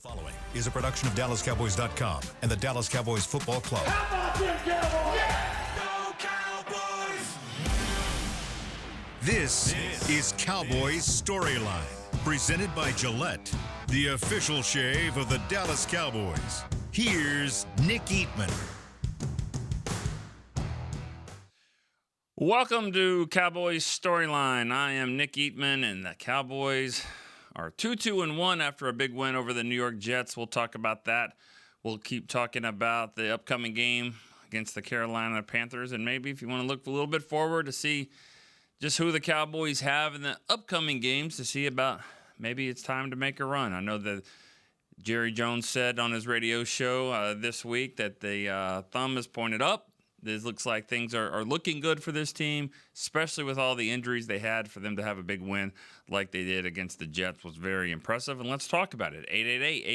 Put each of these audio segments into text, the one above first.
Following is a production of DallasCowboys.com and the Dallas Cowboys Football Club. How about them Cowboys? Yeah! Go Cowboys! This is Cowboys Storyline, presented by Gillette, the official shave of the Dallas Cowboys. Here's Nick Eatman. Welcome to Cowboys Storyline. I am Nick Eatman, and the Cowboys are 2-2-1 after a big win over the New York Jets. We'll talk about that. We'll keep talking about the upcoming game against the Carolina Panthers, and maybe if you want to look a little bit forward to see just who the Cowboys have in the upcoming games, to see about maybe it's time to make a run. I know that Jerry Jones said on his radio show this week that the thumb is pointed up. This looks like things are looking good for this team, especially with all the injuries they had. For them to have a big win like they did against the Jets was very impressive. And let's talk about it.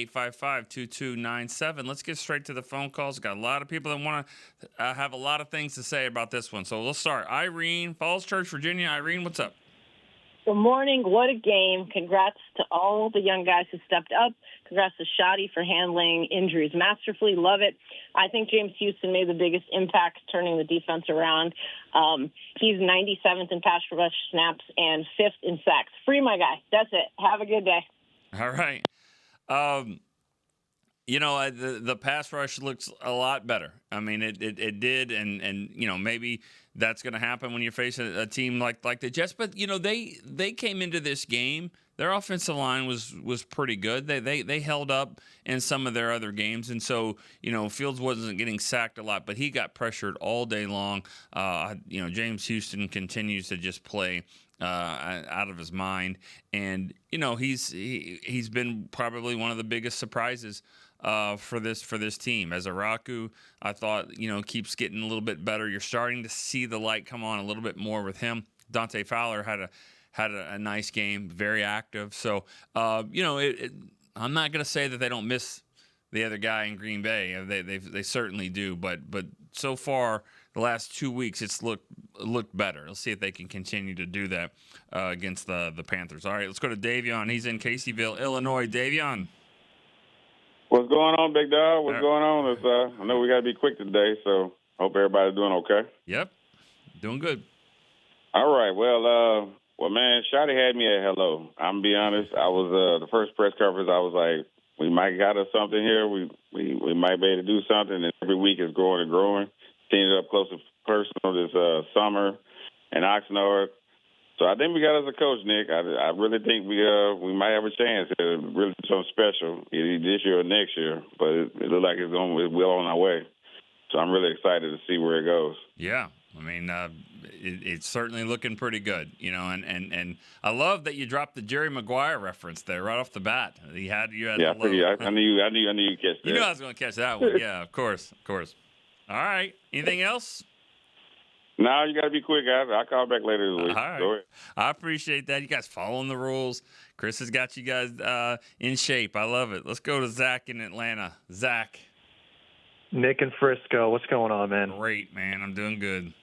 888-855-2297. Let's get straight to the phone calls. Got a lot of people that want to have a lot of things to say about this one. So let's start. Irene, Falls Church, Virginia. Irene, what's up? Good morning. What a game. Congrats to all the young guys who stepped up. Congrats to Shoddy for handling injuries masterfully. Love it. I think James Houston made the biggest impact turning the defense around. He's 97th in pass rush snaps and 5th in sacks. Free my guy. That's it. Have a good day. All right. The pass rush looks a lot better. I mean, it did, and maybe that's going to happen when you're facing a team like the Jets. But they came into this game. Their offensive line was pretty good. They held up in some of their other games, and so Fields wasn't getting sacked a lot, but he got pressured all day long. James Houston continues to just play out of his mind, and he's been probably one of the biggest surprises for this team. As Araku, I thought keeps getting a little bit better. You're starting to see the light come on a little bit more with him. Dante Fowler had a nice game, very active. So I'm not going to say that they don't miss the other guy in Green Bay. They certainly do. But so far the last 2 weeks it's looked better. Let's see if they can continue to do that against the Panthers. All right, let's go to Davion. He's in Caseyville, Illinois. Davion. What's going on, big dog? What's going on? I know we got to be quick today, so hope everybody's doing okay. Yep, doing good. All right, well, man, Shotty had me at hello. I'm be honest. I was the first press conference. I was like, we might got us something here. We might be able to do something. And every week is growing and growing. Seen it up close and personal this summer in Oxnard. So I think we got us a coach, Nick. I really think we might have a chance to really do something special either this year or next year. But it looks like we're well on our way. So I'm really excited to see where it goes. Yeah. I mean, it's certainly looking pretty good, and I love that you dropped the Jerry Maguire reference there right off the bat. You had yeah, I knew you'd catch that. You knew I was going to catch that one. Yeah, of course. All right. Anything else? No, you got to be quick, guys. I'll call back later this week. All right. Go ahead. I appreciate that. You guys following the rules. Chris has got you guys in shape. I love it. Let's go to Zach in Atlanta. Zach. Nick in Frisco. What's going on, man? Great, man. I'm doing good.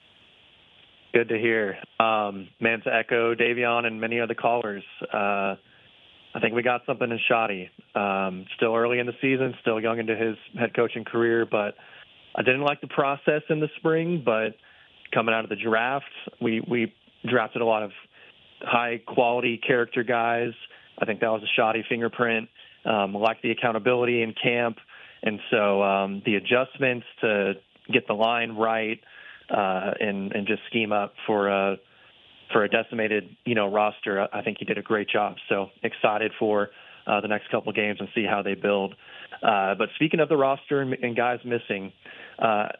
Good to hear. Man, to echo Davion and many other callers, I think we got something in Shoddy. Still early in the season, still young into his head coaching career, but I didn't like the process in the spring, but coming out of the draft, we drafted a lot of high-quality character guys. I think that was a Shoddy fingerprint. I like the accountability in camp, and so the adjustments to get the line right, and just scheme up for a decimated, roster. I think he did a great job. So excited for the next couple of games and see how they build. But speaking of the roster and guys missing, how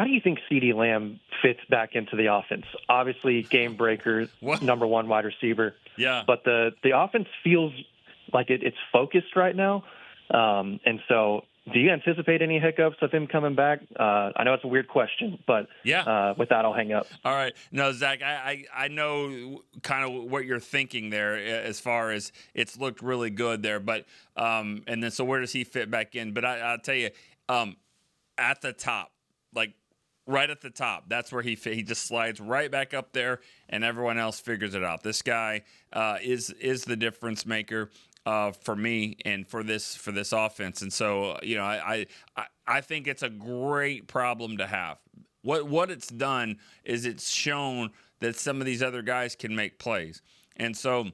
do you think CeeDee Lamb fits back into the offense? Obviously, game breaker, number one wide receiver. Yeah. But the offense feels like it's focused right now. And so do you anticipate any hiccups of him coming back? I know it's a weird question, but with that, I'll hang up. All right. No, Zach, I know kind of what you're thinking there as far as it's looked really good there. But and then so where does he fit back in? But I'll tell you, at the top, like right at the top, that's where he just slides right back up there, and everyone else figures it out. This guy is the difference maker. for me and for this offense. And so, I think it's a great problem to have. What it's done is it's shown that some of these other guys can make plays. And so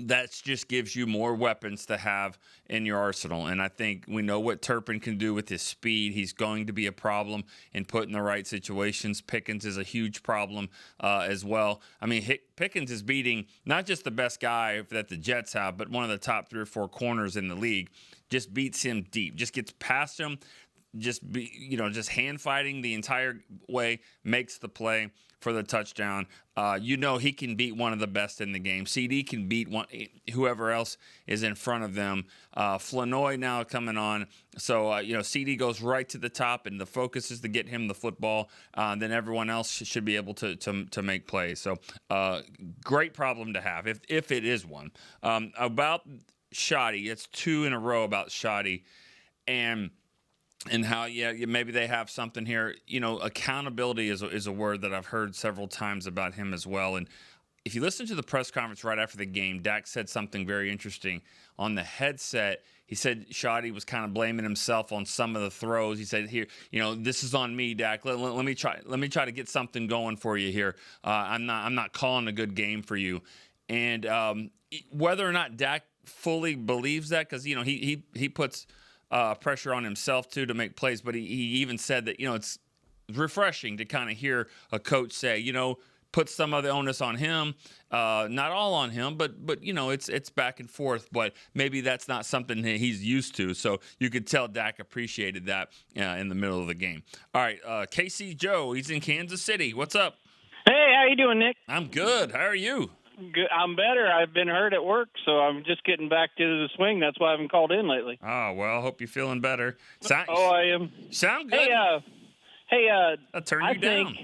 that just gives you more weapons to have in your arsenal. And I think we know what Turpin can do with his speed. He's going to be a problem in put in the right situations. Pickens is a huge problem as well. I mean, Pickens is beating not just the best guy that the Jets have, but one of the top 3 or 4 corners in the league. Just beats him deep, just gets past him, just hand fighting the entire way, makes the play for the touchdown. He can beat one of the best in the game. CD can beat whoever else is in front of them. Flanoy now coming on. So, CD goes right to the top, and the focus is to get him the football. Then everyone else should be able to make plays. So, great problem to have, if it is one. About Shoddy, it's 2 in a row about Shoddy. And how, maybe they have something here. Accountability is a word that I've heard several times about him as well. And if you listen to the press conference right after the game, Dak said something very interesting. On the headset, he said Shoddy was kind of blaming himself on some of the throws. He said, "Here, this is on me, Dak. Let me try to get something going for you here. I'm not calling a good game for you." And whether or not Dak fully believes that, because he puts pressure on himself too to make plays, but he even said that it's refreshing to kind of hear a coach say, put some of the onus on him, not all on him, but it's back and forth. But maybe that's not something that he's used to. So you could tell Dak appreciated that in the middle of the game. All right, KC Joe, he's in Kansas City. What's up? Hey, how you doing, Nick? I'm good. How are you? Good. I'm better. I've been hurt at work, so I'm just getting back to the swing. That's why I haven't called in lately. Oh, well, hope you're feeling better. I am. Sound good. I'll turn you down.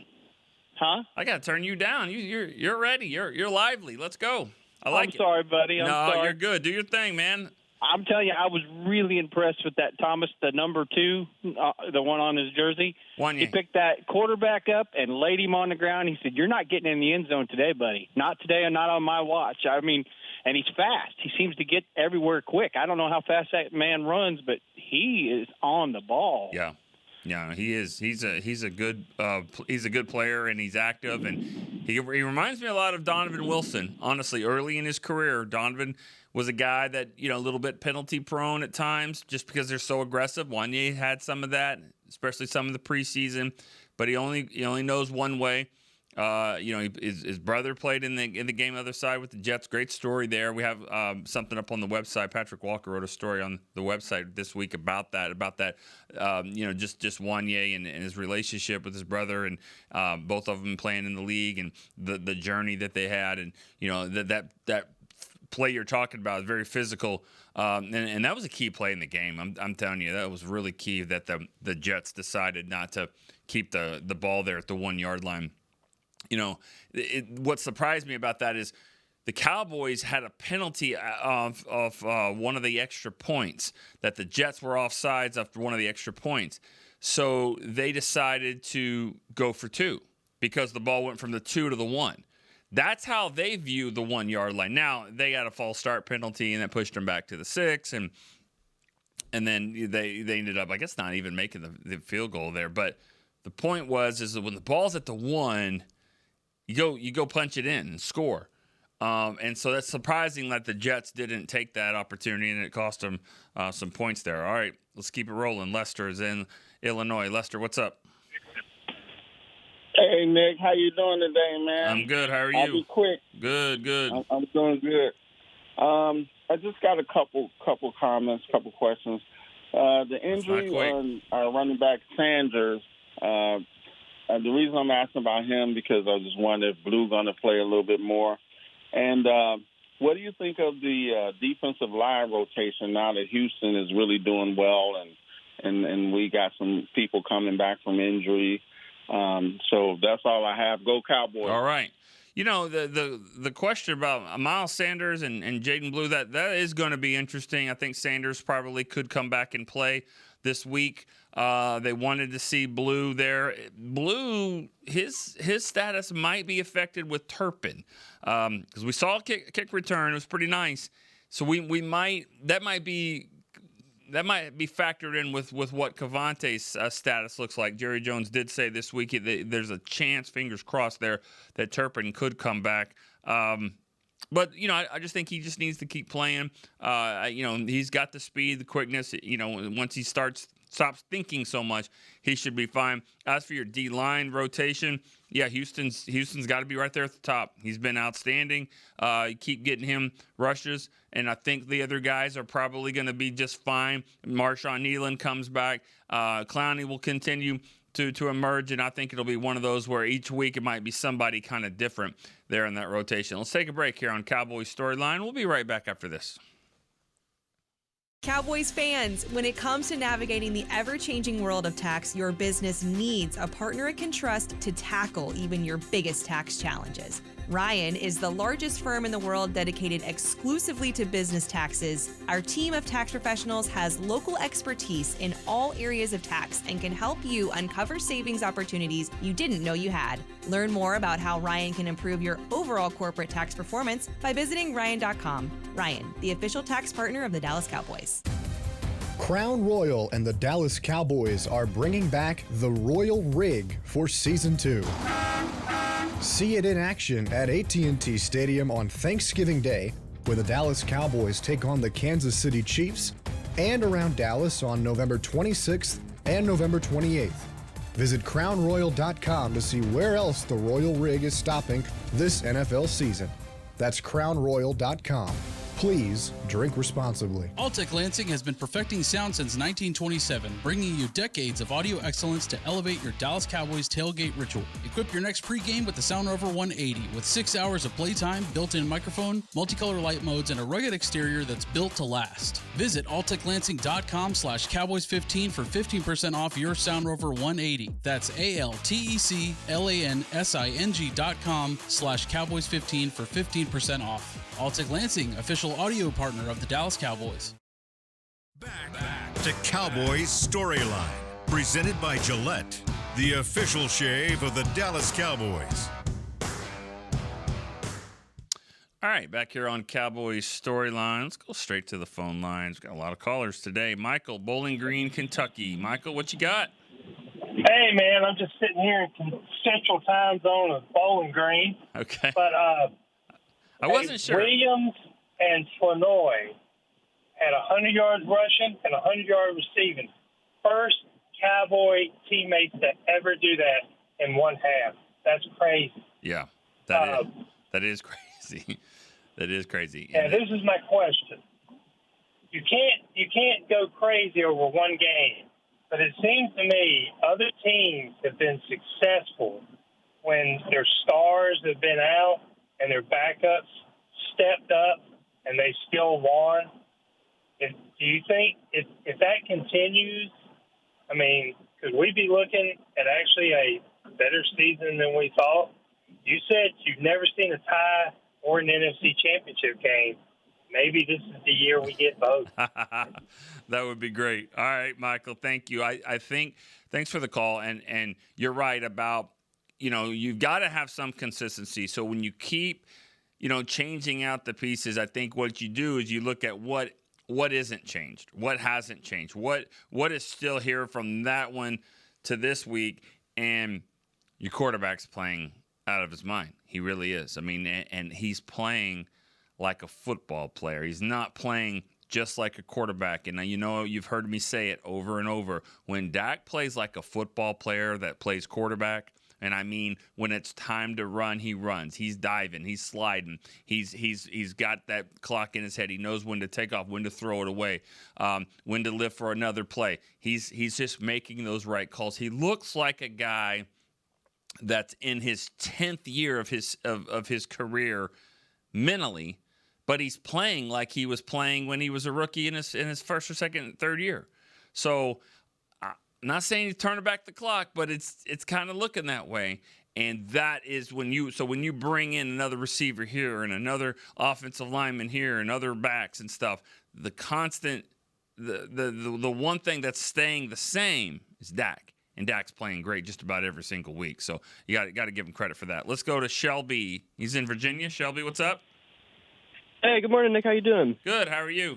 Huh? I got to turn you down. You're ready. You're lively. Let's go. I'm sorry, buddy. I'm sorry. No, you're good. Do your thing, man. I'm telling you, I was really impressed with that Thomas, the number 2, the one on his jersey. He picked that quarterback up and laid him on the ground. He said, "You're not getting in the end zone today, buddy. Not today and not on my watch." I mean, and he's fast. He seems to get everywhere quick. I don't know how fast that man runs, but he is on the ball. Yeah. Yeah, he is. He's a good player, and he's active, and he reminds me a lot of Donovan Wilson. Honestly, early in his career, Donovan was a guy that a little bit penalty prone at times, just because they're so aggressive. Wanye had some of that, especially some of the preseason, but he only knows one way. His brother played in the game other side with the Jets. Great story there. We have something up on the website. Patrick Walker wrote a story on the website this week about that. Just Wanye and his relationship with his brother, and both of them playing in the league, and the journey that they had, and that play you're talking about is very physical, and that was a key play in the game. I'm telling you, that was really key that the Jets decided not to keep the ball there at the 1 yard line. What surprised me about that is the Cowboys had a penalty of one of the extra points, that the Jets were offsides after one of the extra points. So they decided to go for 2 because the ball went from the 2 to the 1. That's how they view the 1 yard line. Now, they got a false start penalty, and that pushed them back to the 6, and then they ended up, I guess, not even making the field goal there. But the point is that when the ball's at the 1, you go punch it in and score. And so that's surprising that the Jets didn't take that opportunity, and it cost them some points there. All right, let's keep it rolling. Lester is in Illinois. Lester, what's up? Hey, Nick, how you doing today, man? I'm good. How are you? I'll be quick. Good. I'm doing good. I just got a couple comments, couple questions. The injury on our running back Sanders. The reason I'm asking about him because I just wonder if Blue going to play a little bit more. And what do you think of the defensive line rotation now that Houston is really doing well, and we got some people coming back from injury? So that's all I have. Go Cowboys. All right. The question about Miles Sanders and Jaden Blue, that is going to be interesting. I think Sanders probably could come back and play this week. They wanted to see Blue there. Blue, his status might be affected with Turpin because we saw a kick return. It was pretty nice. So we might be factored in with what Cavante's status looks like. Jerry Jones did say this week that there's a chance, fingers crossed, there that Turpin could come back. But I just think he just needs to keep playing. He's got the speed, the quickness. Once he stops thinking so much, he should be fine. As for your D-line rotation, yeah, Houston's got to be right there at the top. He's been outstanding. You keep getting him rushes, and I think the other guys are probably going to be just fine. Marshawn Nealon comes back. Clowney will continue to emerge, and I think it'll be one of those where each week it might be somebody kind of different there in that rotation. Let's take a break here on Cowboys Storyline. We'll be right back after this. Cowboys fans, when it comes to navigating the ever-changing world of tax, your business needs a partner it can trust to tackle even your biggest tax challenges. Ryan is the largest firm in the world dedicated exclusively to business taxes. Our team of tax professionals has local expertise in all areas of tax and can help you uncover savings opportunities you didn't know you had. Learn more about how Ryan can improve your overall corporate tax performance by visiting Ryan.com. Ryan, the official tax partner of the Dallas Cowboys. Crown Royal and the Dallas Cowboys are bringing back the Royal Rig for Season 2. See it in action at AT&T Stadium on Thanksgiving Day, when the Dallas Cowboys take on the Kansas City Chiefs, and around Dallas on November 26th and November 28th. Visit crownroyal.com to see where else the Royal Rig is stopping this NFL season. That's crownroyal.com. Please drink responsibly. Altec Lansing has been perfecting sound since 1927, bringing you decades of audio excellence to elevate your Dallas Cowboys tailgate ritual. Equip your next pregame with the Sound Rover 180 with 6 hours of playtime, built-in microphone, multicolor light modes, and a rugged exterior that's built to last. Visit alteclansing.com/Cowboys15 for 15% off your Sound Rover 180. That's ALTECLANSING.com/Cowboys15 for 15% off. Altec Lansing, official audio partner of the Dallas Cowboys. Back to Cowboys Storyline, presented by Gillette, the official shave of the Dallas Cowboys. All right, back here on Cowboys Storyline. Let's go straight to the phone lines. Got a lot of callers today. Michael, Bowling Green, Kentucky. Michael, what you got? Hey, man, I'm just sitting here in Central Time Zone of Bowling Green. Okay. But I wasn't sure. Williams and Flournoy had 100 yards rushing and 100 yards receiving. First Cowboy teammates to ever do that in one half. That's crazy. Yeah, that is crazy. That is crazy. And this is my question. You can't go crazy over one game, but it seems to me other teams have been successful when their stars have been out and their backups stepped up and they still won. Do you think if that continues, I mean, could we be looking at actually a better season than we thought? You said you've never seen a tie or an NFC championship game. Maybe this is the year we get both. That would be great. All right, Michael, thank you. I think thanks for the call, and you're right about, you've got to have some consistency. So when you keep, changing out the pieces, I think what you do is you look at what isn't changed, what hasn't changed, what is still here from that one to this week, and your quarterback's playing out of his mind. He really is. I mean, and he's playing like a football player. He's not playing just like a quarterback. And you've heard me say it over and over. When Dak plays like a football player that plays quarterback, and I mean when it's time to run, he runs. He's diving. He's sliding. He's got that clock in his head. He knows when to take off, when to throw it away, when to live for another play. He's just making those right calls. He looks like a guy that's in his 10th year of his career mentally, but he's playing like he was playing when he was a rookie in his first or second, third year. So I'm not saying he's turning back the clock, but it's kind of looking that way. And that is when you bring in another receiver here and another offensive lineman here and other backs and stuff, the constant, the one thing that's staying the same is Dak. And Dak's playing great just about every single week. So you got to give him credit for that. Let's go to Shelby. He's in Virginia. Shelby, what's up? Hey, good morning, Nick. How you doing? Good. How are you?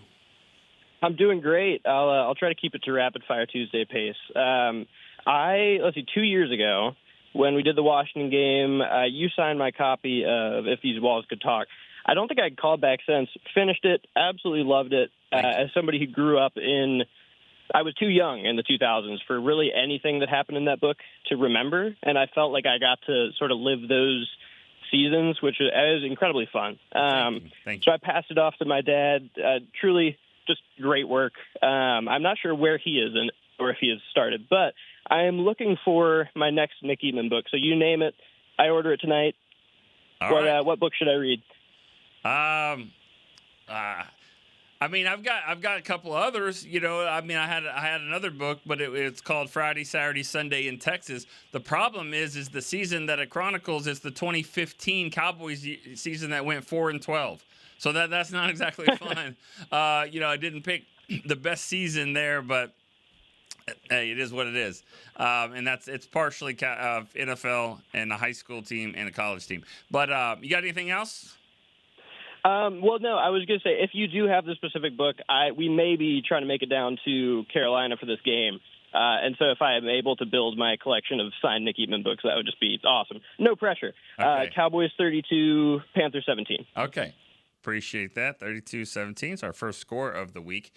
I'm doing great. I'll try to keep it to Rapid Fire Tuesday pace. Let's see, 2 years ago when we did the Washington game, you signed my copy of If These Walls Could Talk. I don't think I'd called back since. Finished it, absolutely loved it. As somebody who grew up I was too young in the 2000s for really anything that happened in that book to remember, and I felt like I got to sort of live those seasons, which is incredibly fun. Thank you. So I passed it off to my dad. Truly just great work. I'm not sure where he is or if he has started, but I am looking for my next Nick Eatman book. So you name it, I order it tonight. What book should I read? I mean, I've got a couple others. You know, I mean, I had another book, but it's called Friday, Saturday, Sunday in Texas. The problem is the season that it chronicles is the 2015 Cowboys season that went 4-12. So that's not exactly fun. You know, I didn't pick the best season there, but hey, it is what it is. And it's partially NFL and a high school team and a college team. But you got anything else? Well, no, I was going to say, if you do have the specific book, we may be trying to make it down to Carolina for this game. And so if I am able to build my collection of signed Nick Eatman books, that would just be awesome. No pressure. Okay. Cowboys 32, Panthers 17. Okay. Appreciate that. 32-17 is our first score of the week.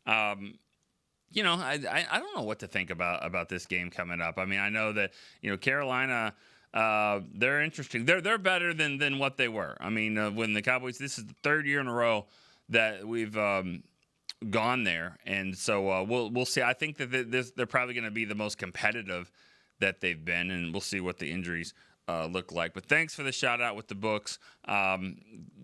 You know, I don't know what to think about this game coming up. I mean, I know that, you know, Carolina – they're interesting. They're better than what they were. I mean, when the Cowboys, this is the third year in a row that we've gone there, and so we'll see. I think that they're probably going to be the most competitive that they've been, and we'll see what the injuries look like. But thanks for the shout out with the books.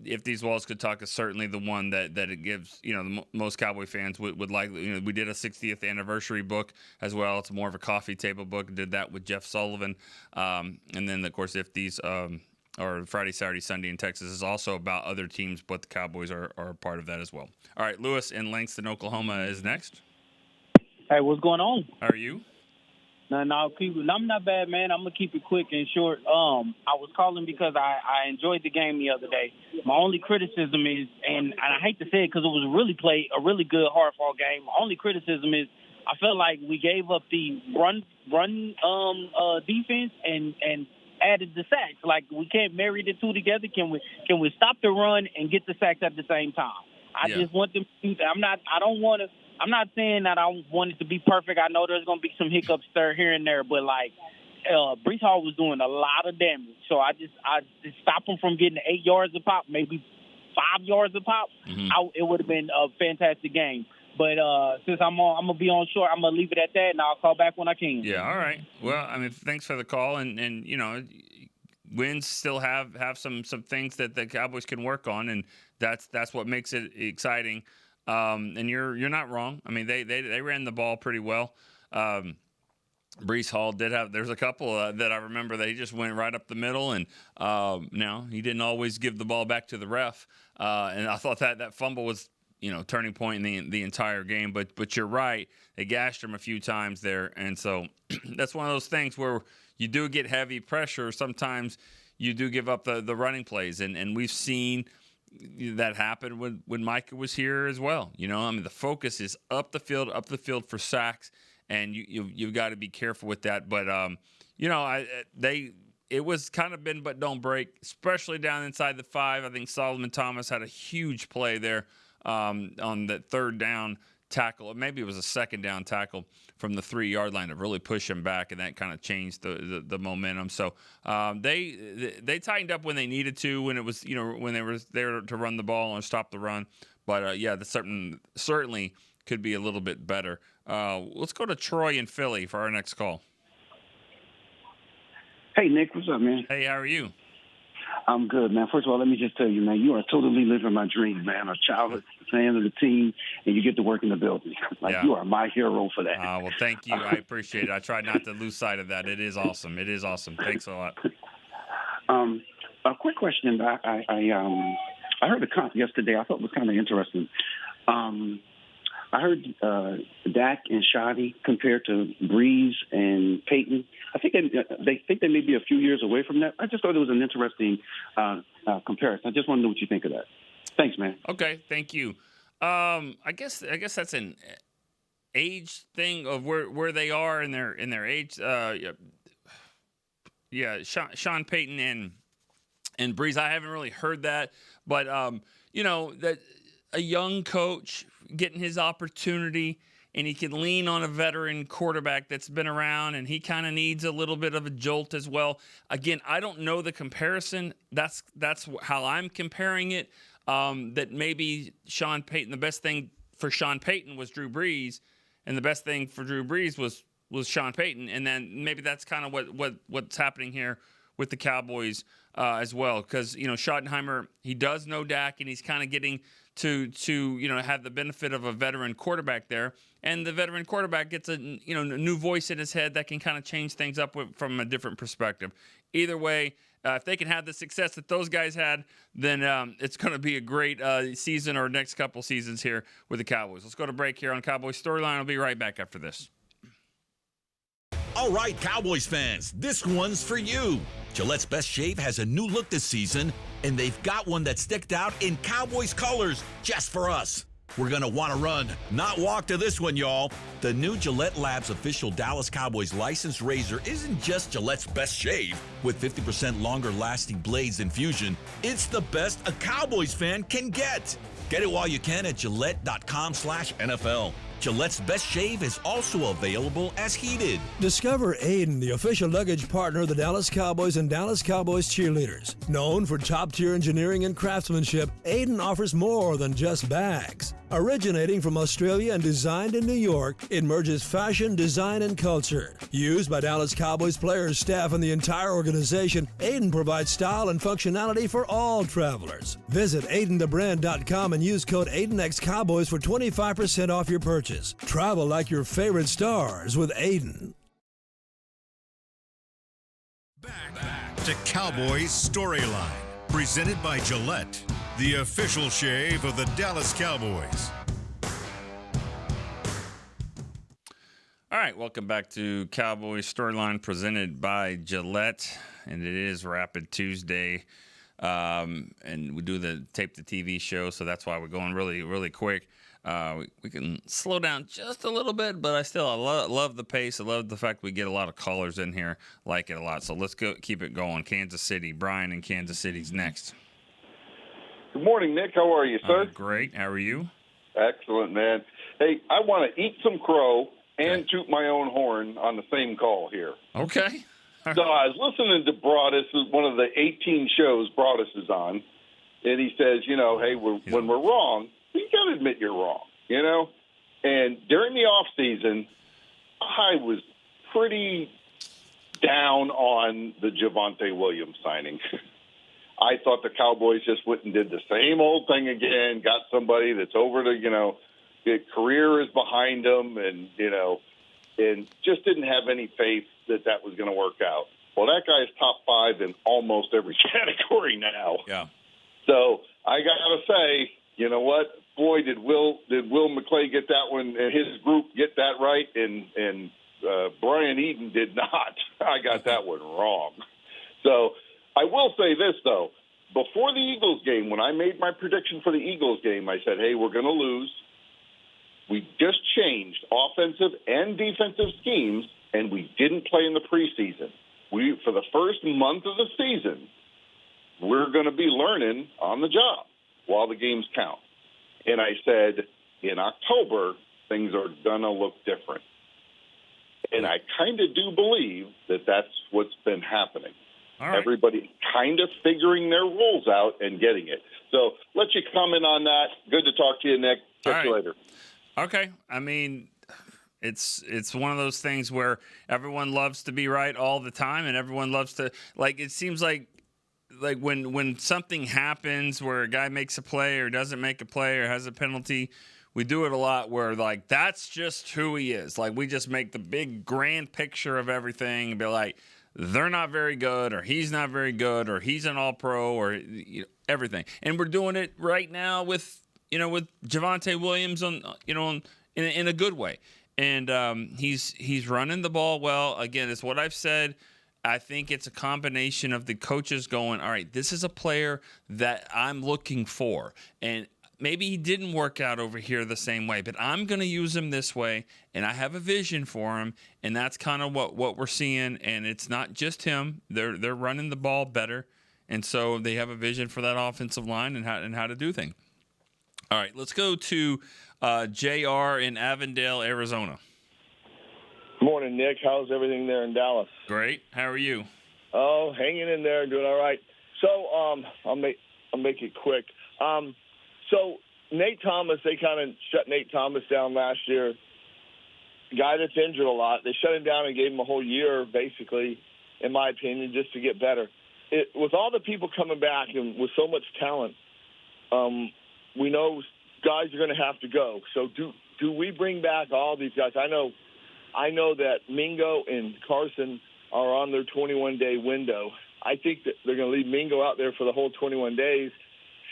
If These Walls Could Talk is certainly the one that it gives, you know, most Cowboy fans would like. You know, we did a 60th anniversary book as well. It's more of a coffee table book. Did that with Jeff Sullivan, and then of course If These or Friday, Saturday, Sunday in Texas is also about other teams, but the Cowboys are a part of that as well. All right, Lewis in Langston, Oklahoma is next. Hey, what's going on? How are you? No, I'm not bad, man. I'm going to keep it quick and short. I was calling because I enjoyed the game the other day. My only criticism is, and I hate to say it because it was a really good hard-fought game. My only criticism is I felt like we gave up the run defense and added the sacks. Like, we can't marry the two together. Can we stop the run and get the sacks at the same time? I just want them to do that. I'm not saying that I want it to be perfect. I know there's going to be some hiccups there here and there, but like Breece Hall was doing a lot of damage. So I just stopped him from getting 8 yards a pop, maybe 5 yards a pop. Mm-hmm. It would have been a fantastic game. But since I'm going to be on short, I'm going to leave it at that, and I'll call back when I can. Yeah, all right. Well, I mean, thanks for the call, and you know, wins still have some things that the Cowboys can work on, and that's what makes it exciting. And you're not wrong. I mean, they ran the ball pretty well. Breece Hall there's a couple that I remember that he just went right up the middle, and now he didn't always give the ball back to the ref. And I thought that fumble was, you know, turning point in the entire game. But you're right. They gashed him a few times there. And so that's one of those things where you do get heavy pressure. Sometimes you do give up the running plays. And we've seen that happened when Micah was here as well. You know, I mean, the focus is up the field for sacks, and you've got to be careful with that. But you know, it was kind of bend but don't break, especially down inside the 5. I think Solomon Thomas had a huge play there on that third down tackle, or maybe it was a second down tackle from the 3-yard line to really push him back, and that kind of changed the momentum. So they tightened up when they needed to, when it was, you know, when they were there to run the ball and stop the run. But yeah, that's certainly could be a little bit better. Let's go to Troy in Philly for our next call. Hey Nick, what's up, man? Hey, how are you? I'm good, man. First of all, let me just tell you, man, you are totally living my dream, man. A childhood fan of the team, and you get to work in the building. You are my hero for that. Well, thank you. I appreciate it. I try not to lose sight of that. It is awesome. Thanks a lot. A quick question. I heard a comp yesterday. I thought it was kind of interesting. I heard Dak and Shoddy compared to Breeze and Peyton. I think they think they may be a few years away from that. I just thought it was an interesting comparison. I just want to know what you think of that. Thanks, man. Okay, thank you. I guess that's an age thing of where they are in their age. Sean Payton and Breeze. I haven't really heard that, but that a young coach getting his opportunity, and he can lean on a veteran quarterback that's been around, and he kind of needs a little bit of a jolt as well. Again, I don't know the comparison. That's how I'm comparing it. That maybe Sean Payton, the best thing for Sean Payton was Drew Brees, and the best thing for Drew Brees was Sean Payton, and then maybe that's kind of what's happening here with the Cowboys as well, because Schottenheimer, he does know Dak, and he's kind of getting to have the benefit of a veteran quarterback there, and the veteran quarterback gets a new voice in his head that can kind of change things up from a different perspective. Either way, if they can have the success that those guys had, then it's going to be a great season or next couple seasons here with the Cowboys. Let's go to break here on Cowboys Storyline. I'll be right back after this. All right, Cowboys fans, this one's for you. Gillette's Best Shave has a new look this season, and they've got one that sticked out in Cowboys colors just for us. We're going to want to run, not walk to this one, y'all. The new Gillette Labs official Dallas Cowboys licensed razor isn't just Gillette's Best Shave. With 50% longer lasting blades than Fusion, it's the best a Cowboys fan can get. Get it while you can at Gillette.com/NFL. Gillette's Best Shave is also available as heated. Discover Aiden, the official luggage partner of the Dallas Cowboys and Dallas Cowboys cheerleaders. Known for top-tier engineering and craftsmanship, Aiden offers more than just bags. Originating from Australia and designed in New York, it merges fashion, design, and culture. Used by Dallas Cowboys players, staff, and the entire organization, Aiden provides style and functionality for all travelers. Visit AidenTheBrand.com and use code AidenXCowboys for 25% off your purchase. Travel like your favorite stars with Aiden. Back to Cowboys Storyline, presented by Gillette, the official shave of the Dallas Cowboys. All right, welcome back to Cowboys Storyline, presented by Gillette, and it is Rapid Tuesday, and we do the tape the TV show, so that's why we're going really, really quick. We can slow down just a little bit, but I love the pace. I love the fact we get a lot of callers in here, like it a lot. So let's keep it going. Kansas City, Brian in Kansas City's next. Good morning, Nick. How are you, sir? Great. How are you? Excellent, man. Hey, I want to eat some crow and toot my own horn on the same call here. Okay. So I was listening to Broadus, one of the 18 shows Broadus is on, and he says, hey, when we're wrong, you got to admit you're wrong, And during the off season, I was pretty down on the Javonte Williams signing. I thought the Cowboys just went and did the same old thing again, got somebody that's over to, the career is behind them, and just didn't have any faith that was going to work out. Well, that guy's top 5 in almost every category now. Yeah. So I got to say, you know what? Boy, did Will McClay get that one, and his group get that right, and Brian Eden did not. I got that one wrong. So I will say this, though. Before the Eagles game, when I made my prediction for the Eagles game, I said, hey, we're going to lose. We just changed offensive and defensive schemes, and we didn't play in the preseason. For the first month of the season, we're going to be learning on the job while the games count. And I said, in October, things are going to look different. And I kind of do believe that that's what's been happening. All right. Everybody kind of figuring their roles out and getting it. So let you comment on that. Good to talk to you, Nick. Catch you later. Okay. I mean, it's one of those things where everyone loves to be right all the time, and everyone loves to, it seems like when something happens where a guy makes a play or doesn't make a play or has a penalty, we do it a lot where that's just who he is. We just make the big grand picture of everything and be like, they're not very good, or he's not very good, or he's an all-pro, or everything. And we're doing it right now with Javonte Williams in a good way. And he's running the ball well. Again, it's what I've said I think it's a combination of the coaches going, all right, this is a player that I'm looking for. And maybe he didn't work out over here the same way, but I'm going to use him this way, and I have a vision for him, and that's kind of what we're seeing. And it's not just him. They're running the ball better, and so they have a vision for that offensive line and how to do things. All right, let's go to JR in Avondale, Arizona. Morning, Nick. How's everything there in Dallas? Great. How are you? Oh, hanging in there, doing all right. So I'll make it quick. So Nate Thomas, they kind of shut Nate Thomas down last year. Guy that's injured a lot. They shut him down and gave him a whole year, basically, in my opinion, just to get better. With all the people coming back and with so much talent, we know guys are going to have to go. So do we bring back all these guys? I know that Mingo and Carson are on their 21-day window. I think that they're going to leave Mingo out there for the whole 21 days,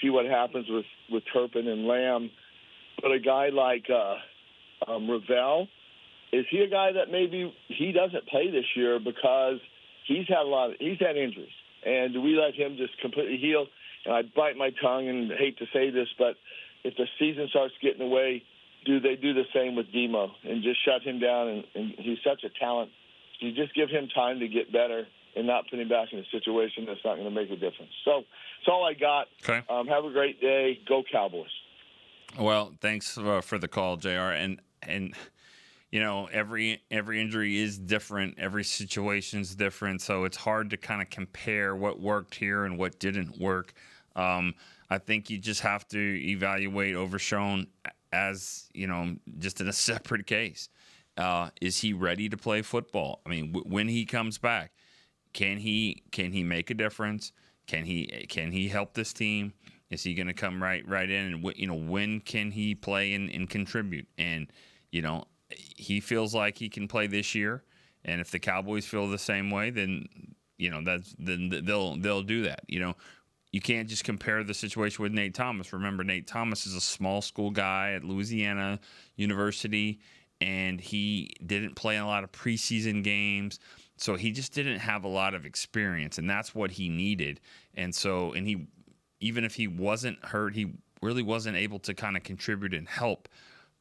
see what happens with Turpin and Lamb. But a guy like Ravel, is he a guy that maybe he doesn't play this year because he's had injuries? And do we let him just completely heal? And I bite my tongue and hate to say this, but if the season starts getting away, do they do the same with Demo and just shut him down? And he's such a talent. You just give him time to get better and not put him back in a situation that's not going to make a difference. So that's all I got. Okay. Have a great day. Go Cowboys. Well, thanks for the call, JR. And you know, every injury is different. Every situation's different. So it's hard to kind of compare what worked here and what didn't work. I think you just have to evaluate Overshown as, you know, just in a separate case. Is he ready to play football? I mean, when he comes back, can he make a difference? Can he help this team? Is he going to come right in? And you know, when can he play and contribute? And you know, he feels like he can play this year. And if the Cowboys feel the same way, then you know then they'll do that. You know, you can't just compare the situation with Nate Thomas. Remember, Nate Thomas is a small school guy at Louisiana University, and he didn't play in a lot of preseason games. So he just didn't have a lot of experience, and that's what he needed. And so, he, even if he wasn't hurt, he really wasn't able to kind of contribute and help.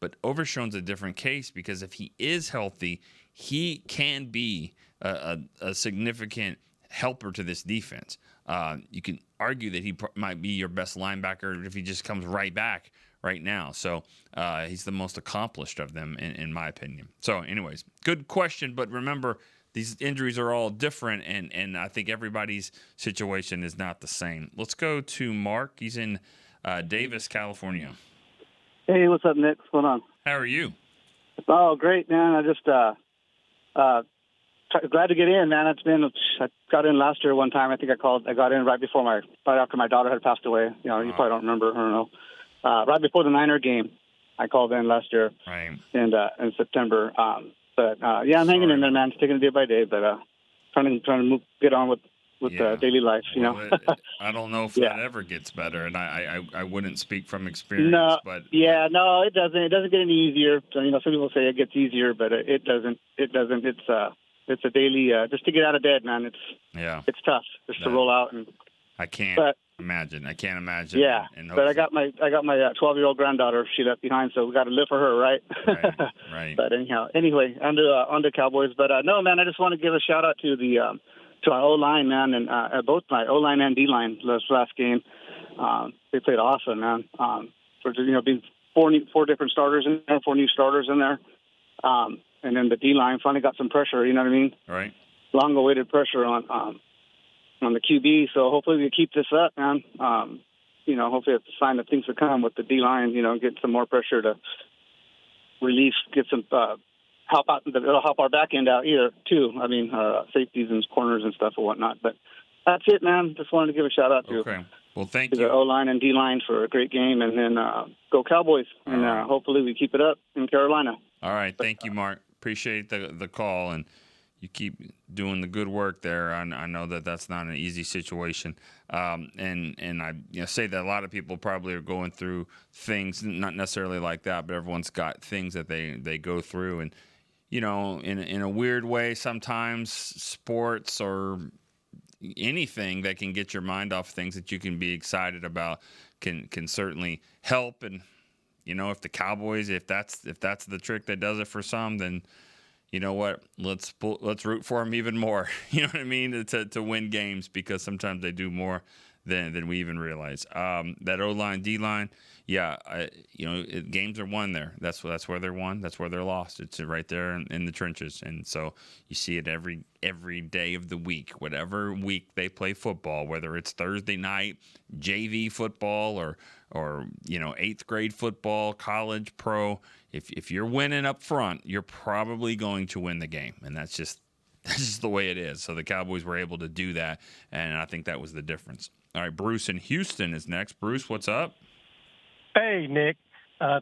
But Overshown's a different case because if he is healthy, he can be a significant helper to this defense. You can argue that he might be your best linebacker if he just comes right back right now. So he's the most accomplished of them, in my opinion. So anyways, good question. But remember, these injuries are all different, and I think everybody's situation is not the same. Let's go to Mark. He's in Davis, California. Hey, what's up, Nick? What's going on? How are you? Oh, great, man. I just glad to get in, man. I got in last year one time. I think I got in right after my daughter had passed away. You know, you probably don't remember. I don't know. Right before the Niner game, I called in last year. Right. In September. But yeah, I'm hanging in there, man. Just taking it day by day, but trying to get on with daily life. You know. I don't know if that ever gets better, and I wouldn't speak from experience. No, but no, it doesn't. It doesn't get any easier. So, you know, some people say it gets easier, but it doesn't. It doesn't. It's a daily just to get out of bed, man. It's tough just to roll out and. I can't imagine. I can't imagine. Yeah, and but I got my 12-year-old granddaughter she left behind, so we got to live for her, right? Right. But anyway, on to Cowboys. But no, man, I just want to give a shout out to to our O-line, man, and both my O-line and D-line last game. They played awesome, man. For being four different starters in there, 4 new starters in there, and then the D-line finally got some pressure. You know what I mean? Right. Long-awaited pressure on the QB, so hopefully we keep this up, man. Hopefully it's a sign of things to come with the D-line, get some more pressure to relief, get some help out. It'll help our back end out either, too. I mean, safeties and corners and stuff or whatnot. But that's it, man. Just wanted to give a shout-out to thank you. The O-line and D-line for a great game, and then go Cowboys. And hopefully we keep it up in Carolina. All right. Thank you, Mark. Appreciate the call, and you keep doing the good work there. I know that's not an easy situation, and I say that a lot of people probably are going through things, not necessarily like that, but everyone's got things that they go through, and in a weird way, sometimes sports or anything that can get your mind off things that you can be excited about can certainly help. And if the Cowboys, if that's the trick that does it for some, then you know what, let's root for them even more. You know what I mean, to win games, because sometimes they do more than we even realize. That O-line, D-line, yeah, games are won there. That's where they're won. That's where they're lost. It's right there in the trenches. And so you see it every day of the week, whatever week they play football, whether it's Thursday night, JV football, or 8th grade football, college, pro. If you're winning up front, you're probably going to win the game. And that's just the way it is. So the Cowboys were able to do that, and I think that was the difference. All right, Bruce in Houston is next. Bruce, what's up? Hey, Nick.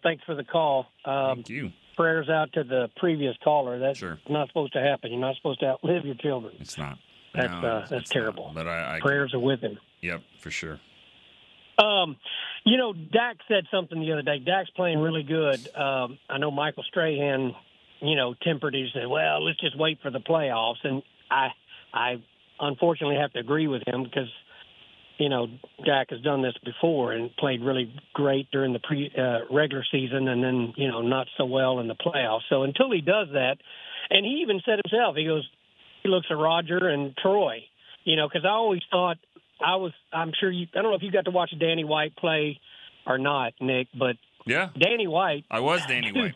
Thanks for the call. Thank you. Prayers out to the previous caller. That's sure. not supposed to happen. You're not supposed to outlive your children. It's not. That's terrible. Not, but I prayers are with him. Yep, for sure. Dak said something the other day. Dak's playing really good. I know Michael Strahan, tempered it. He said, well, let's just wait for the playoffs. And I unfortunately have to agree with him because, Dak has done this before and played really great during the regular season and then, not so well in the playoffs. So until he does that, and he even said himself, he looks at Roger and Troy, because I always thought I'm sure I don't know if you got to watch Danny White play or not, Nick, but yeah, Danny White. I was Danny White.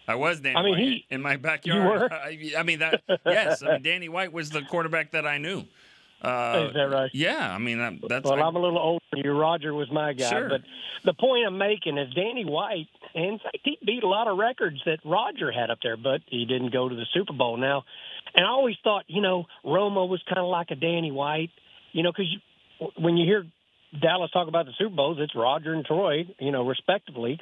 White in my backyard. You were? Yes. Danny White was the quarterback that I knew. Is that right? Yeah. That's. Well, I'm a little older than you. Roger was my guy. Sure. But the point I'm making is Danny White, and in fact, he beat a lot of records that Roger had up there, but he didn't go to the Super Bowl now. And I always thought, Romo was kind of like a Danny White, because when you hear Dallas talk about the Super Bowls, it's Roger and Troy, respectively.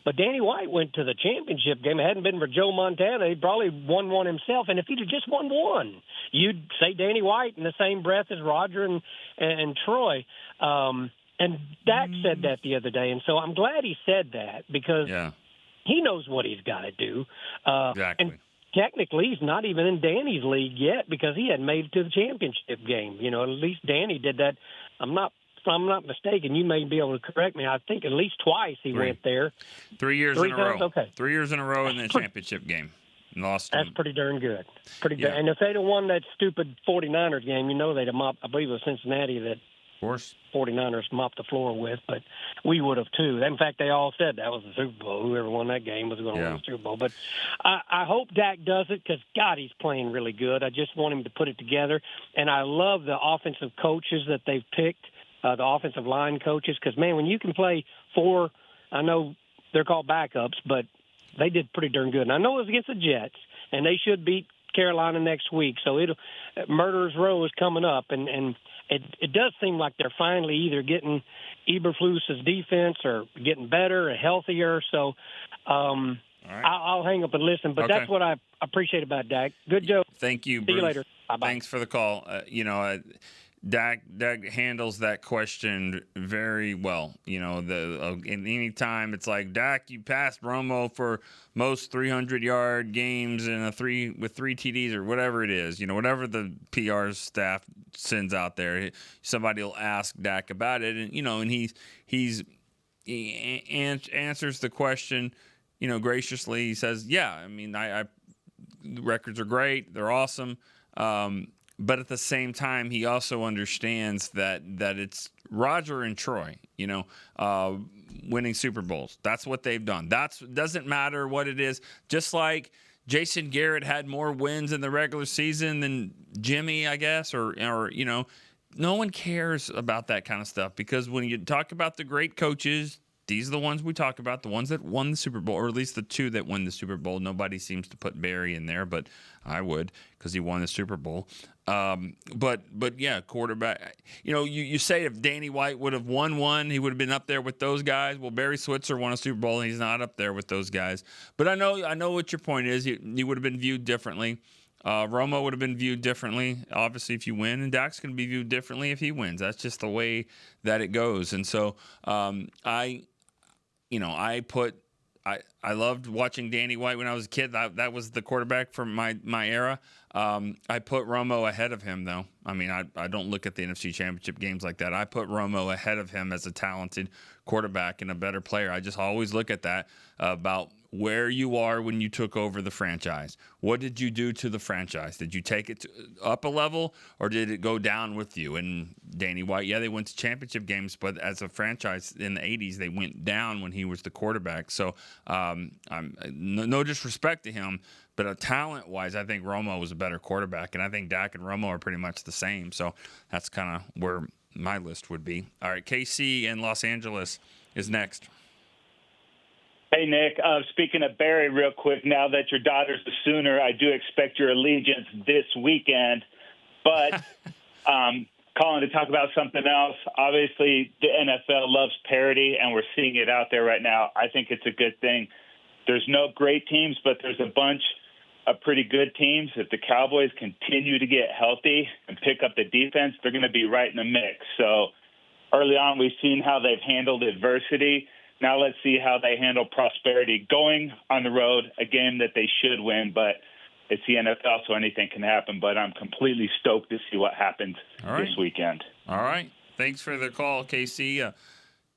But Danny White went to the championship game. It hadn't been for Joe Montana, he probably won one himself. And if he'd have just won one, you'd say Danny White in the same breath as Roger and Troy. And Dak said that the other day. And so I'm glad he said that because he knows what he's got to do. Exactly. And technically, he's not even in Danny's league yet because he hadn't made it to the championship game. At least Danny did that. If I'm not mistaken, you may be able to correct me. I think at least twice he went there. 3 years in a row. Okay. 3 years in a row in the championship game. Lost. That's pretty darn good. Pretty good. And if they'd have won that stupid 49ers game, they'd have mopped, I believe it was Cincinnati that of course 49ers mopped the floor with, but we would have too. In fact, they all said that was the Super Bowl. Whoever won that game was going to win the Super Bowl. But I hope Dak does it because, God, he's playing really good. I just want him to put it together. And I love the offensive coaches that they've picked. The offensive line coaches, because, man, when you can play four, I know they're called backups, but they did pretty darn good. And I know it was against the Jets, and they should beat Carolina next week. So Murderer's Row is coming up, and it does seem like they're finally either getting Eberflus's defense or getting better or healthier. So I'll hang up and listen, but that's what I appreciate about Dak. Good job. Thank you, See Bruce. you later. Bye-bye. Thanks for the call. Dak handles that question very well. Any time it's like, Dak, you passed Romo for most 300-yard games with three TDs or whatever it is. Whatever the PR staff sends out there, somebody will ask Dak about it, and and he answers the question, graciously. He says, "Yeah, the records are great. They're awesome." But at the same time, he also understands that it's Roger and Troy, winning Super Bowls. That's what they've done. Doesn't matter what it is. Just like Jason Garrett had more wins in the regular season than Jimmy, I guess, or no one cares about that kind of stuff because when you talk about the great coaches, these are the ones we talk about, the ones that won the Super Bowl, or at least the two that won the Super Bowl. Nobody seems to put Barry in there, but I would because he won the Super Bowl. But yeah, quarterback. You say if Danny White would have won one, he would have been up there with those guys. Well, Barry Switzer won a Super Bowl, and he's not up there with those guys. But I know what your point is. He would have been viewed differently. Romo would have been viewed differently, obviously, if you win, and Dak's going to be viewed differently if he wins. That's just the way that it goes. And so I put I loved watching Danny White when I was a kid. That was the quarterback from my era. I put Romo ahead of him, though. I mean, I don't look at the NFC Championship games like that. I put Romo ahead of him as a talented quarterback and a better player. I just always look at that about where you are when you took over the franchise. What did you do to the franchise? Did you take it up a level, or did it go down with you? And Danny White, yeah, they went to championship games, but as a franchise in the 80s, they went down when he was the quarterback. So no disrespect to him, but talent-wise, I think Romo was a better quarterback, and I think Dak and Romo are pretty much the same. So that's kind of where my list would be. All right, KC in Los Angeles is next. Hey, Nick. Speaking of Barry real quick, now that your daughter's a Sooner, I do expect your allegiance this weekend. But calling to talk about something else. Obviously, the NFL loves parity, and we're seeing it out there right now. I think it's a good thing. There's no great teams, but there's a bunch of pretty good teams. If the Cowboys continue to get healthy and pick up the defense, they're going to be right in the mix. So early on, we've seen how they've handled adversity. Now let's see how they handle prosperity going on the road, a game that they should win, but it's the NFL, so anything can happen. But I'm completely stoked to see what happens this weekend. All right. Thanks for the call, KC.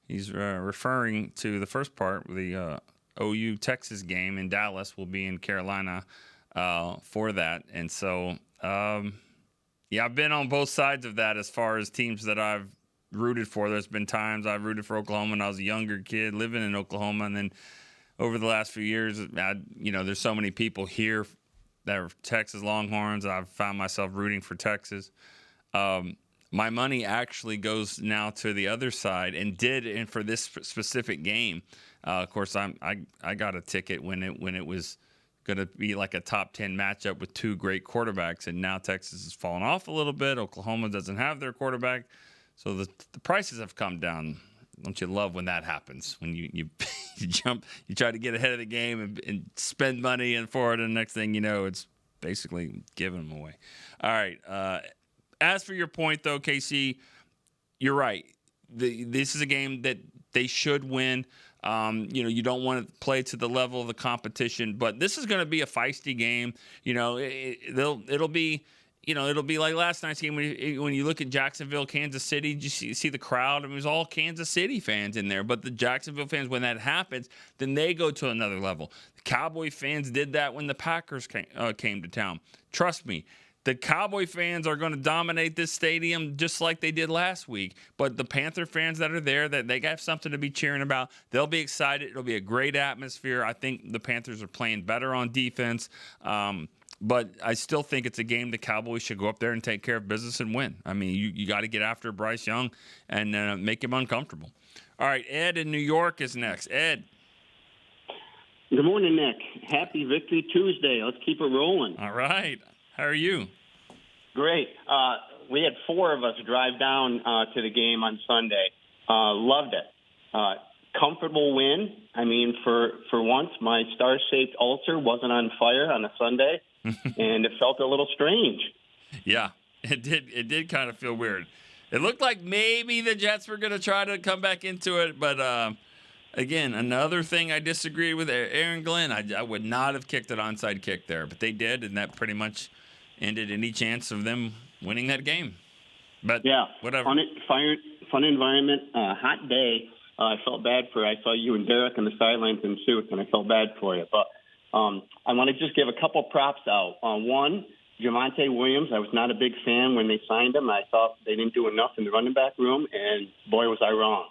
He's referring to the first part, the OU-Texas game in Dallas. Will be in Carolina for that. And so, I've been on both sides of that as far as teams that I've rooted for. There's been times I've rooted for Oklahoma when I was a younger kid living in Oklahoma, and then over the last few years, there's so many people here that are Texas Longhorns. I've found myself rooting for Texas. My money actually goes now to the other side, and for this specific game. Of course, I got a ticket when it was going to be like a top 10 matchup with two great quarterbacks, and now Texas has fallen off a little bit. Oklahoma doesn't have their quarterback. So the prices have come down. Don't you love when that happens? When you jump, you try to get ahead of the game and spend money for it, and the next thing you know, it's basically giving them away. All right. As for your point, though, KC, you're right. This is a game that they should win. You don't want to play to the level of the competition, but this is going to be a feisty game. It'll be. It'll be like last night's game when you look at Jacksonville, Kansas City, you see the crowd. I mean, it was all Kansas City fans in there. But the Jacksonville fans, when that happens, then they go to another level. The Cowboy fans did that when the Packers came to town. Trust me, the Cowboy fans are going to dominate this stadium just like they did last week. But the Panther fans that are there, that they got something to be cheering about. They'll be excited. It'll be a great atmosphere. I think the Panthers are playing better on defense. But I still think it's a game the Cowboys should go up there and take care of business and win. I mean, you got to get after Bryce Young and make him uncomfortable. All right, Ed in New York is next. Ed. Good morning, Nick. Happy Victory Tuesday. Let's keep it rolling. All right. How are you? Great. We had 4 of us drive down to the game on Sunday. Loved it. Comfortable win. I mean, for once, my star-shaped ulcer wasn't on fire on a Sunday. And it felt a little strange. Yeah, it did. It did kind of feel weird. It looked like maybe the Jets were going to try to come back into it, but again, another thing I disagreed with Aaron Glenn. I would not have kicked an onside kick there, but they did, and that pretty much ended any chance of them winning that game. But yeah, whatever. Fun environment, hot day. I felt bad I saw you and Derek on the sidelines in suits, and I felt bad for you, but. I want to just give a couple props out. One, Javonte Williams. I was not a big fan when they signed him. I thought they didn't do enough in the running back room, and boy, was I wrong.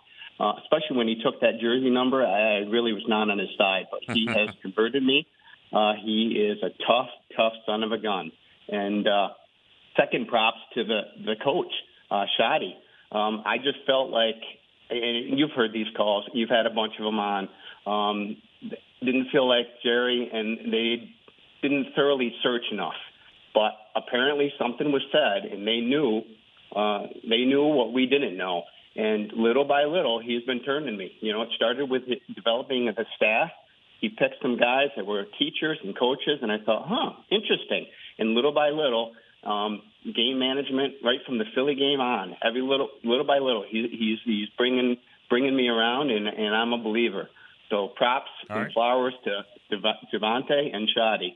Especially when he took that jersey number, I really was not on his side. But he has converted me. He is a tough son of a gun. And second props to the coach, Shadi. I just felt like, and you've heard these calls. You've had a bunch of them on. Didn't feel like Jerry and they didn't thoroughly search enough. But apparently something was said, and they knew what we didn't know. And little by little, he's been turning me. It started with developing the staff. He picked some guys that were teachers and coaches, and I thought, interesting. And little by little, game management right from the Philly game on, little by little, he's bringing me around, and I'm a believer. So props and flowers to Javonte and Shoddy.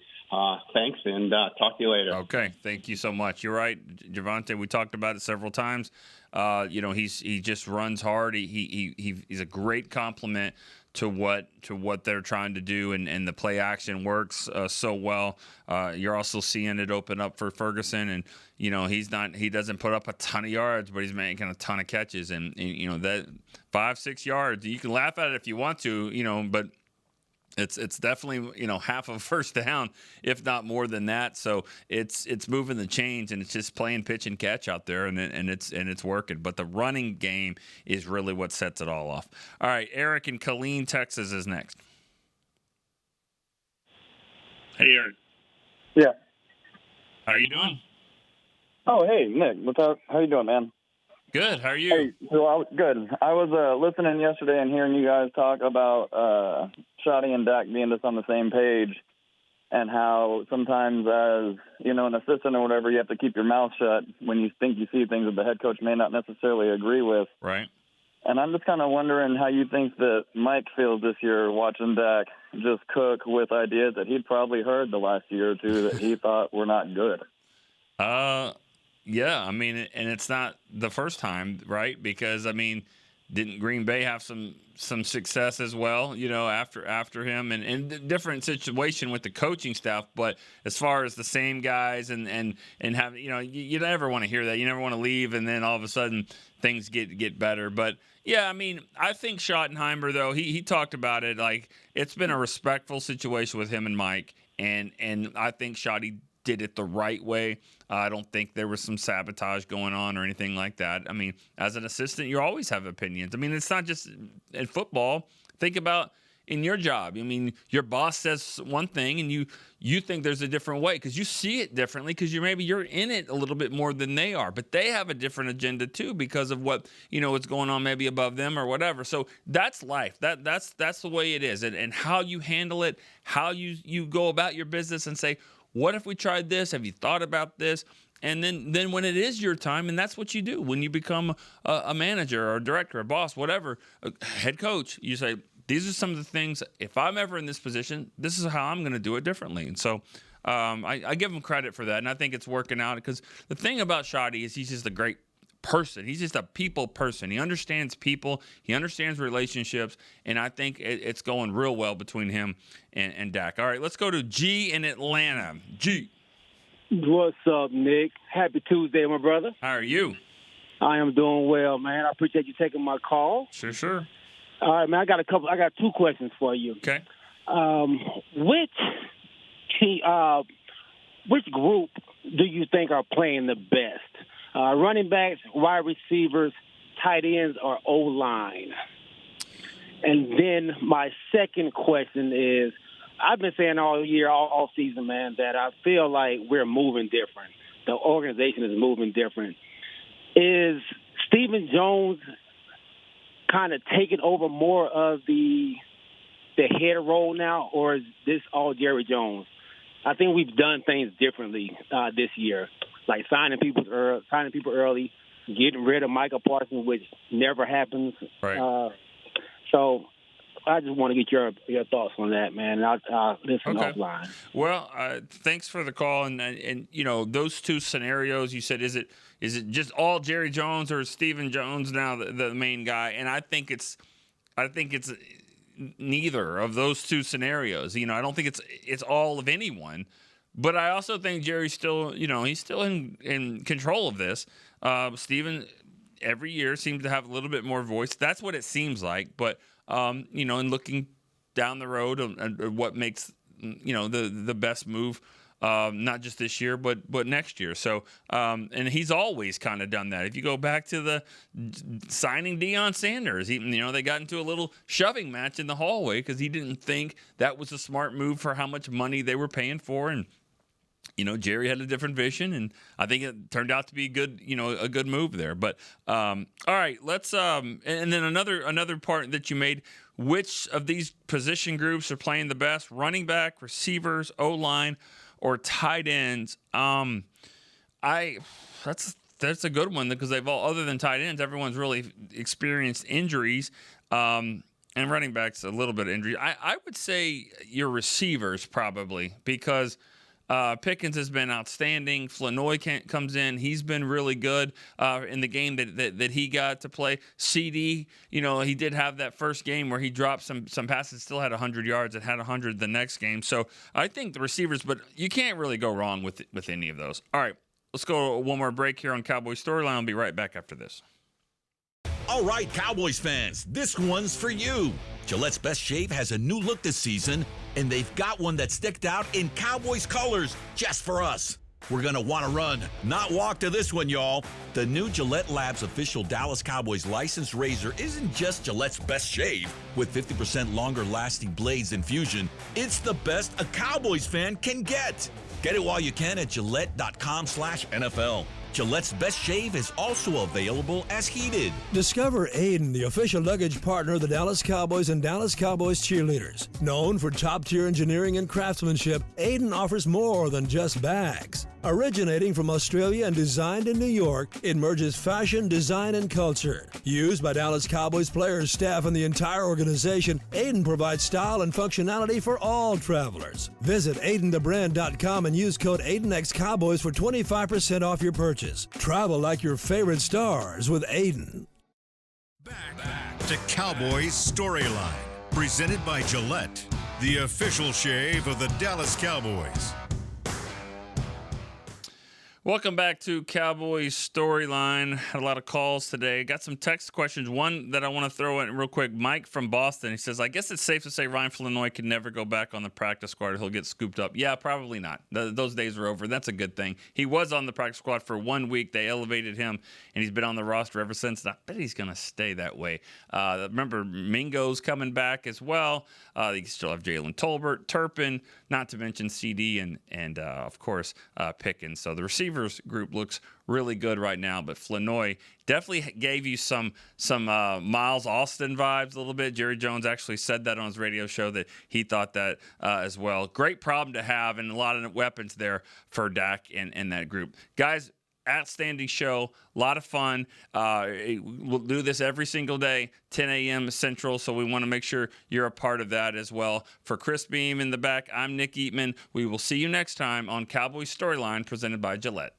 Thanks, and talk to you later. Okay, thank you so much. You're right, Javonte. We talked about it several times. He just runs hard. He's a great compliment to what they're trying to do, and the play action works so well. You're also seeing it open up for Ferguson, and he doesn't put up a ton of yards, but he's making a ton of catches, and that 5-6 yards. You can laugh at it if you want to, but it's definitely half of a first down, if not more than that. So it's moving the chains, and it's just playing pitch and catch out there, and it's working. But the running game is really what sets it all off. All right, Eric in Killeen, Texas is next. Hey, Eric. Yeah. How are you doing? Oh, hey, Nick. How you doing, man? Good. How are you? Hey, good. I was listening yesterday and hearing you guys talk about Shoddy and Dak being just on the same page, and how sometimes as, an assistant or whatever, you have to keep your mouth shut when you think you see things that the head coach may not necessarily agree with. Right. And I'm just kind of wondering how you think that Mike feels this year watching Dak just cook with ideas that he'd probably heard the last year or two that he thought were not good. Yeah, I mean, and it's not the first time, right? Because didn't Green Bay have some success as well, after him, and different situation with the coaching staff, but as far as the same guys and have, you never want to hear that. You never want to leave and then all of a sudden things get better. But yeah, I think Schottenheimer, though, he talked about it, like it's been a respectful situation with him and Mike, and I think Shotty did it the right way. I don't think there was some sabotage going on or anything like that. As an assistant, you always have opinions. It's not just in football. Think about in your job. Your boss says one thing and you think there's a different way because you see it differently because you're in it a little bit more than they are. But they have a different agenda too because of what's going on maybe above them or whatever. So that's life. That's the way it is. And how you handle it, how you go about your business and say, what if we tried this? Have you thought about this? And then when it is your time, and that's what you do when you become a manager or a director, a boss, whatever, a head coach, you say, these are some of the things, if I'm ever in this position, this is how I'm going to do it differently. And so I give him credit for that, and I think it's working out because the thing about Shoddy is he's just a great person. He's just a people person. He understands people. He understands relationships, and I think it's going real well between him and Dak. All right, let's go to G in Atlanta. G. What's up, Nick? Happy Tuesday, my brother. How are you? I am doing well, man. I appreciate you taking my call. Sure. All right, man. I got two questions for you. Okay. Which group do you think are playing the best? Running backs, wide receivers, tight ends, or O-line? And then my second question is, I've been saying all year, all season, man, that I feel like we're moving different. The organization is moving different. Is Stephen Jones kind of taking over more of the head role now, or is this all Jerry Jones? I think we've done things differently this year, like signing people early, getting rid of Micah Parsons, which never happens. Right. So I just want to get your thoughts on that, man. I'll listen offline. Well, thanks for the call. And those two scenarios you said, is it just all Jerry Jones or is Stephen Jones now the main guy? And I think it's neither of those two scenarios. I don't think it's all of anyone. But I also think Jerry's still, he's still in control of this. Stephen every year seems to have a little bit more voice. That's what it seems like. But and looking down the road and what makes the best move, not just this year but next year. So and he's always kind of done that. If you go back to the signing Deion Sanders, they got into a little shoving match in the hallway because he didn't think that was a smart move for how much money they were paying for, and Jerry had a different vision, and I think it turned out to be a good move there. But all right, let's and then another part that you made. Which of these position groups are playing the best? Running back, receivers, O-line, or tight ends? That's a good one because they've all, other than tight ends, everyone's really experienced injuries. And running backs, a little bit of injury. I would say your receivers probably, because Pickens has been outstanding. Flanoy comes in. He's been really good in the game that he got to play. CD, he did have that first game where he dropped some passes, still had 100 yards and had 100 the next game. So I think the receivers, but you can't really go wrong with any of those. All right, let's go one more break here on Cowboys Storyline. I'll be right back after this. All right, Cowboys fans, this one's for you. Gillette's Best Shave has a new look this season, and they've got one that sticked out in Cowboys colors just for us. We're going to want to run, not walk to this one, y'all. The new Gillette Labs official Dallas Cowboys licensed razor isn't just Gillette's Best Shave. With 50% longer lasting blades than Fusion, it's the best a Cowboys fan can get. Get it while you can at Gillette.com/NFL. Gillette's Best Shave is also available as heated. Discover Aiden, the official luggage partner of the Dallas Cowboys and Dallas Cowboys cheerleaders. Known for top-tier engineering and craftsmanship, Aiden offers more than just bags. Originating from Australia and designed in New York, it merges fashion, design, and culture. Used by Dallas Cowboys players, staff, and the entire organization, Aiden provides style and functionality for all travelers. Visit AidenTheBrand.com and use code AidenXCowboys for 25% off your purchase. Travel like your favorite stars with Aiden. Back to Cowboys Storyline, presented by Gillette, the official shave of the Dallas Cowboys. Welcome back to Cowboys Storyline. Had a lot of calls today. Got some text questions. One that I want to throw in real quick. Mike from Boston. He says, I guess it's safe to say Ryan Flanoy can never go back on the practice squad. He'll get scooped up. Yeah, probably not. Those days are over. That's a good thing. He was on the practice squad for 1 week. They elevated him, and he's been on the roster ever since. And I bet he's going to stay that way. Remember, Mingo's coming back as well. You still have Jalen Tolbert, Turpin, not to mention CD and of course, Pickens. So the receivers group looks really good right now, but Flanoy definitely gave you some Miles Austin vibes a little bit. Jerry Jones actually said that on his radio show that he thought that as well. Great problem to have, and a lot of weapons there for Dak and that group. Guys, outstanding show, a lot of fun. We'll do this every single day, 10 a.m. Central, so we want to make sure you're a part of that as well. For Chris Beam in the back, I'm Nick Eatman. We will see you next time on Cowboys Storyline, presented by Gillette.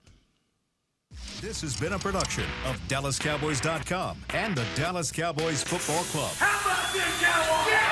This has been a production of DallasCowboys.com and the Dallas Cowboys Football Club. How about this, Cowboys? Yeah!